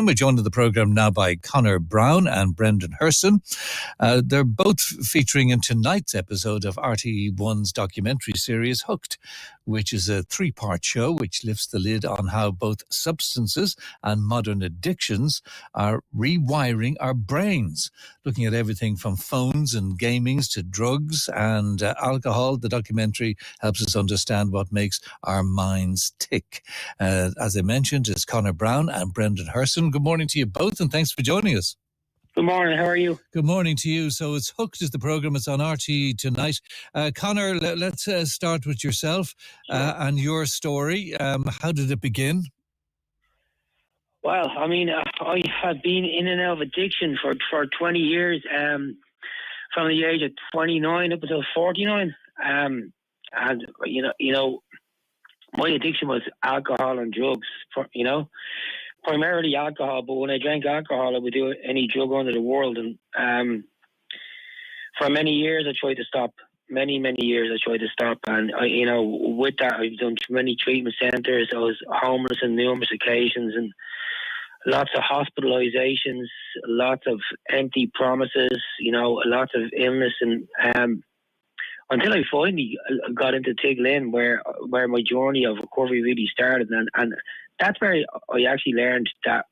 We're joined in the programme now by Conor Brown and Brendan Herson. They're both featuring in tonight's episode of RTE1's documentary series Hooked, which is a 3-part show which lifts the lid on how both substances and modern addictions are rewiring our brains. Looking at everything from phones and gamings to drugs and alcohol, the documentary helps us understand what makes our minds tick. As I mentioned, it's Conor Brown and Brendan Herson. Good morning to you both, and thanks for joining us. Good morning, how are you? Good morning to you. So it's Hooked is the programme. It's on RTE tonight. Conor, let's start with yourself and your story. How did it begin? Well, I mean, I had been in and out of addiction for 20 years, from the age of 29 up until 49. And, you know, my addiction was alcohol and drugs, primarily alcohol, but when I drank alcohol, I would do any drug under the world. And for many years, I tried to stop. Many years, I tried to stop. And, with that, I've done many treatment centres. I was homeless on numerous occasions and lots of hospitalizations, lots of empty promises, lots of illness. And until I finally got into Tiglin, where my journey of recovery really started. And that's where I actually learned that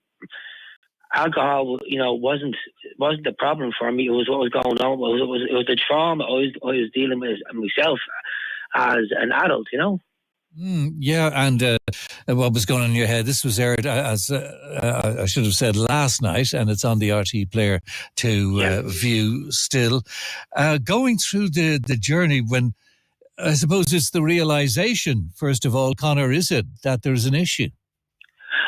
alcohol, wasn't the problem for me. It was what was going on. It was the trauma I was dealing with myself as an adult, Yeah, and what was going on in your head? This was aired as I should have said last night, and it's on the RTE player to view still. Going through the journey, when I suppose it's the realization, first of all, Conor, is it that there's an issue?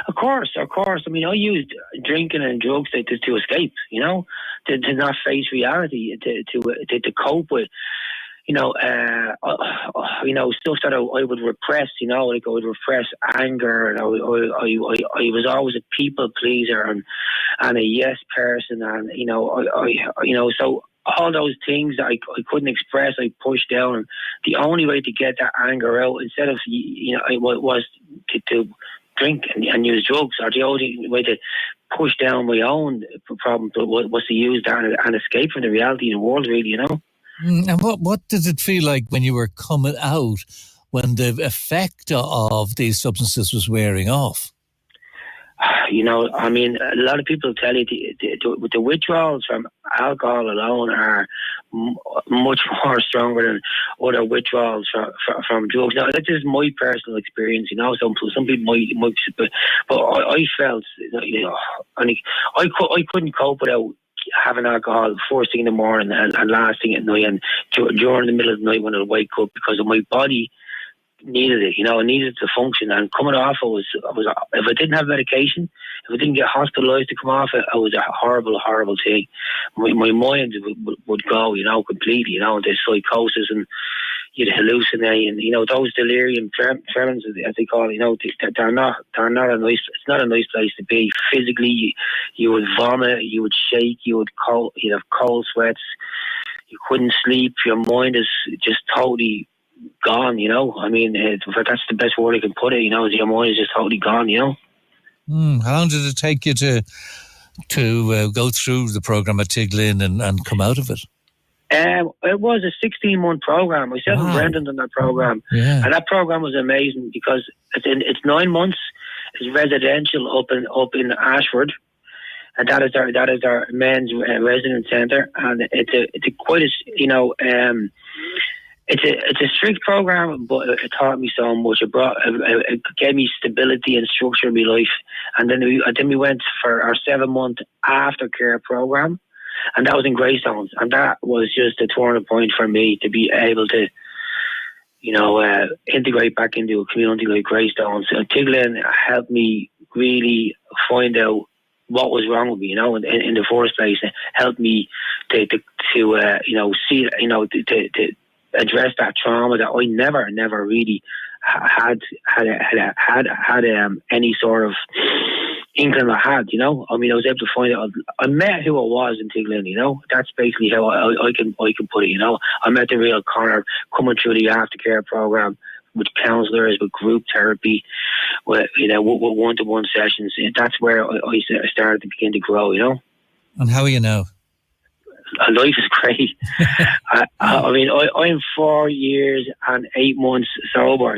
Of course. I mean, I used drinking and drugs to escape, to not face reality, to cope with, stuff that I would repress, like I would repress anger, and I was always a people pleaser and a yes person, and so all those things that I couldn't express, I pushed down, and the only way to get that anger out, instead of was to drink and use drugs, or the only way to push down my own problems was to use that and escape from the reality of the world, really, And what did it feel like when you were coming out, when the effect of these substances was wearing off? I mean, a lot of people tell you the withdrawals from alcohol alone are much more stronger than other withdrawals from drugs. Now, that's just my personal experience, Some people might, but I felt, I couldn't cope without having alcohol first thing in the morning and last thing at night, and during the middle of the night when I wake up, because of my body needed it, it needed to function. And coming off it was if I didn't have medication, if I didn't get hospitalised to come off it, it was a horrible thing. My mind would go, completely, into psychosis, and you'd hallucinate, and those delirium tremens, as they call it, they're not a nice. It's not a nice place to be. Physically, you would vomit, you would shake, you'd have cold sweats, you couldn't sleep. Your mind is just totally gone. I mean, that's the best word I can put it. Is your mind is just totally gone. How long did it take you to go through the program at Tiglin and come out of it? It was a 16-month program. Myself and Brendan done that program, and that program was amazing because it's 9 months. It's residential up in Ashford, and that is our men's residence centre, and it's a strict program, but it taught me so much. It gave me stability and structure in my life, and then we went for our 7-month aftercare program. And that was in Greystones, and that was just a turning point for me to be able to, integrate back into a community like Greystones. So Tiglin helped me really find out what was wrong with me, in the first place. It helped me to see, to address that trauma that I never really had any sort of inkling I had, I mean, I was able to find out. I met who I was in Tiglin, That's basically how I can put it, I met the real Conor coming through the aftercare program, with counsellors, with group therapy, with one-to-one sessions. That's where I started to begin to grow. And how are you now? Life is great. I'm 4 years and 8 months sober.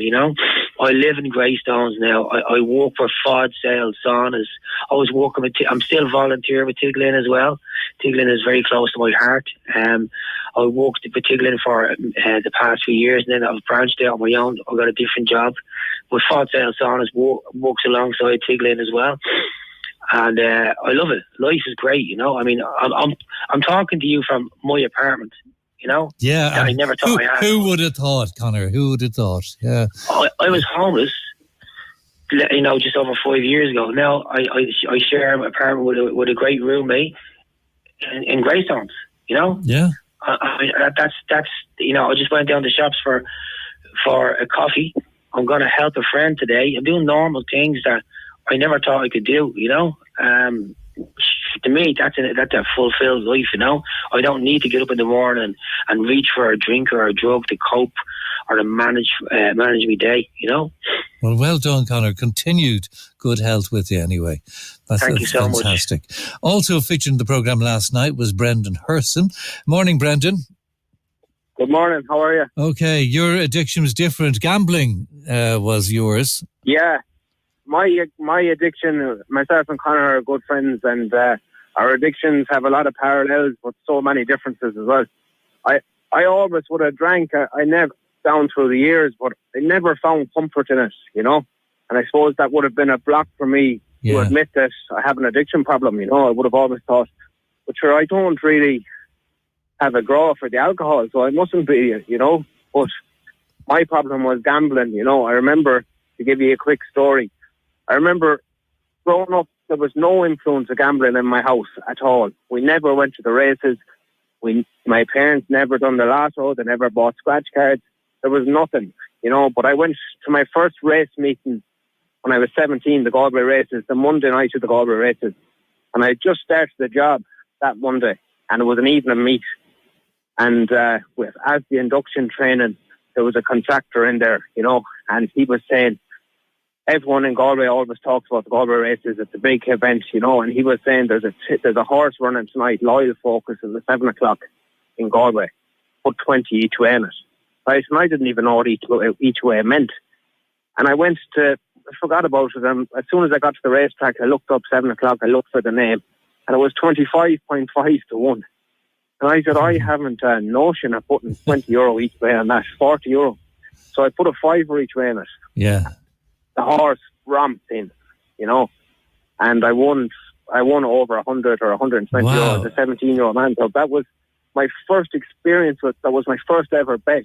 I live in Greystones now. I work for Fod Sales Saunas. I was working with. I'm still volunteer with Tiglin as well. Tiglin is very close to my heart. I worked with Tiglin for the past few years, and then I've branched out on my own. I got a different job, but Fod Sales Saunas works alongside Tiglin as well. And I love it. Life is great, I'm talking to you from my apartment, Yeah. I never thought I had. Who would have thought, Conor? Who would have thought? Yeah. I was homeless, just over 5 years ago. Now I share an apartment with a great roommate in Greystones. Yeah. That's I just went down to shops for a coffee. I'm going to help a friend today. I'm doing normal things that I never thought I could do, To me, that's a fulfilled life, I don't need to get up in the morning and reach for a drink or a drug to cope or to manage my day, Well done, Conor. Continued good health with you anyway. Thank you so much. Fantastic. Also featured in the programme last night was Brendan Herson. Morning, Brendan. Good morning. How are you? Okay. Your addiction was different. Gambling was yours. Yeah. My addiction, myself and Conor are good friends, and our addictions have a lot of parallels, but so many differences as well. I always would have drank. I never, down through the years, but I never found comfort in it, And I suppose that would have been a block for me to admit that I have an addiction problem, I would have always thought, but sure, I don't really have a grow for the alcohol, so I mustn't be, But my problem was gambling, I remember, to give you a quick story, I remember growing up, there was no influence of gambling in my house at all. We never went to the races. My parents never done the lotto. They never bought scratch cards. There was nothing, But I went to my first race meeting when I was 17, the Galway races, the Monday night of the Galway races. And I just started the job that Monday, and it was an evening meet. And as the induction training, there was a contractor in there, and he was saying, everyone in Galway always talks about the Galway races. It's a big event, and he was saying there's a horse running tonight, Loyal Focus, at the 7 o'clock in Galway. Put 20 each way in it. Right? And I didn't even know what each way meant. And I forgot about it. And as soon as I got to the racetrack, I looked up 7 o'clock, I looked for the name, and it was 25.5 to 1. And I said, I haven't a notion of putting €20 each way on that, €40. So I put a £5 each way in it. Yeah. The horse romped in, and I won over 100 or 120 euros, a 17-year-old man. So that was my first experience that was my first ever bet,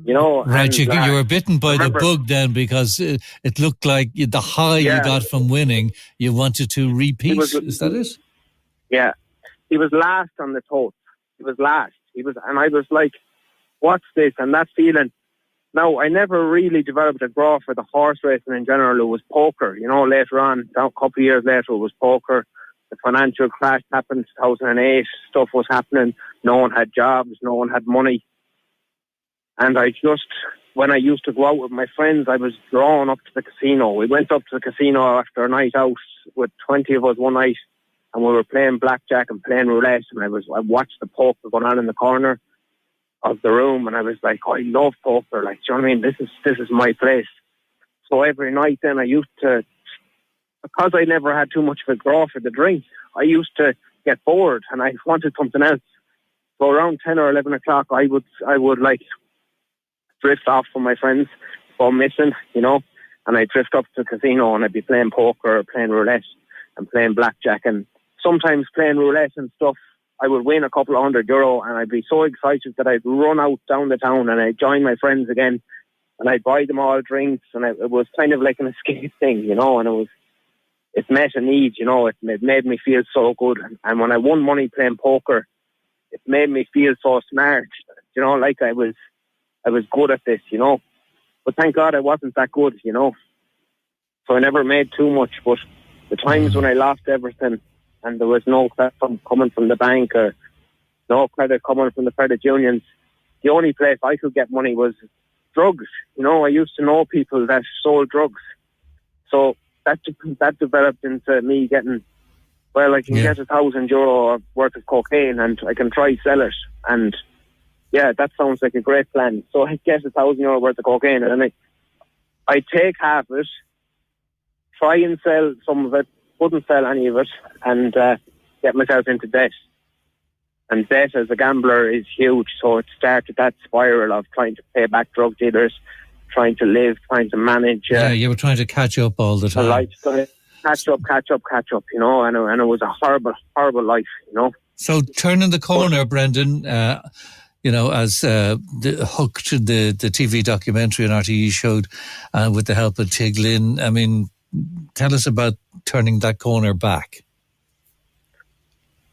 Right, and, you were bitten by the bug then, because it looked like the high you got from winning, you wanted to repeat. Is that it? Yeah. He was last on the toast. He was last. And I was like, what's this? And that feeling. Now, I never really developed a grow for the horse racing in general. It was poker. Later on, a couple of years later, it was poker. The financial crash happened, 2008. Stuff was happening. No one had jobs. No one had money. And when I used to go out with my friends, I was drawn up to the casino. We went up to the casino after a night out with 20 of us one night, and we were playing blackjack and playing roulette. And I watched the poker going on in the corner of the room, and I was like, I love poker, do you know what I mean? This is my place. So every night then I used to, because I never had too much of a draw for the drink, I used to get bored and I wanted something else. So around 10 or 11 o'clock I would drift off from my friends, go missing, and I'd drift up to the casino and I'd be playing poker or playing roulette and playing blackjack, and sometimes playing roulette and stuff, I would win a couple of €100 and I'd be so excited that I'd run out down the town and I'd join my friends again and I'd buy them all drinks, and it was kind of like an escape thing, and it met a need, it made me feel so good. And when I won money playing poker, it made me feel so smart, like I was good at this, but thank God I wasn't that good, so I never made too much. But the times when I lost everything, and there was no credit coming from the bank or no credit coming from the credit unions, the only place I could get money was drugs. You know, I used to know people that sold drugs. So that developed into me getting, well, I can get €1,000 worth of cocaine and I can try sell it. And yeah, that sounds like a great plan. So I get €1,000 worth of cocaine and I take half of it, try and sell some of it, wouldn't sell any of it, and get myself into debt. And debt as a gambler is huge, so it started that spiral of trying to pay back drug dealers, trying to live, trying to manage. You were trying to catch up all the time. A lifestyle, catch up, you know, and it was a horrible, horrible life, you know. So turning the corner, Brendan, you know, as the Hooked, the TV documentary on RTE showed, with the help of Tig Lynn, I mean, tell us about turning that corner back.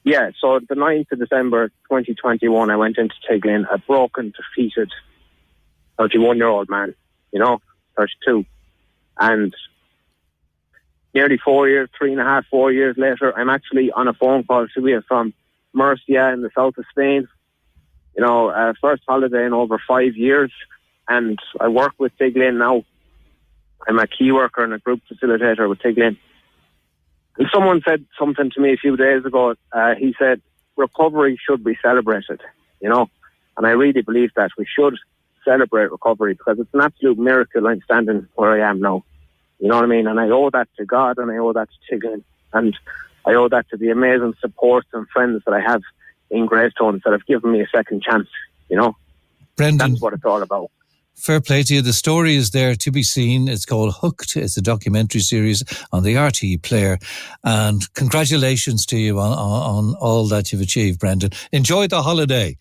Yeah, so the 9th of December 2021, I went into Tig Lynn, a broken, defeated 31-year-old man, you know, 32. And nearly 4 years, 3.5, 4 years later, I'm actually on a phone call to you from Murcia in the south of Spain. You know, first holiday in over 5 years. And I work with Tig Lynn now. I'm a key worker and a group facilitator with Tig Lynn. And someone said something to me a few days ago. He said, recovery should be celebrated, you know. And I really believe that we should celebrate recovery because it's an absolute miracle I'm standing where I am now. You know what I mean? And I owe that to God and I owe that to Tig Lynn. And I owe that to the amazing support and friends that I have in Greystone that have given me a second chance, you know. Brendan, that's what it's all about. Fair play to you. The story is there to be seen. It's called Hooked. It's a documentary series on the RTE player. And congratulations to you on all that you've achieved, Brendan. Enjoy the holiday.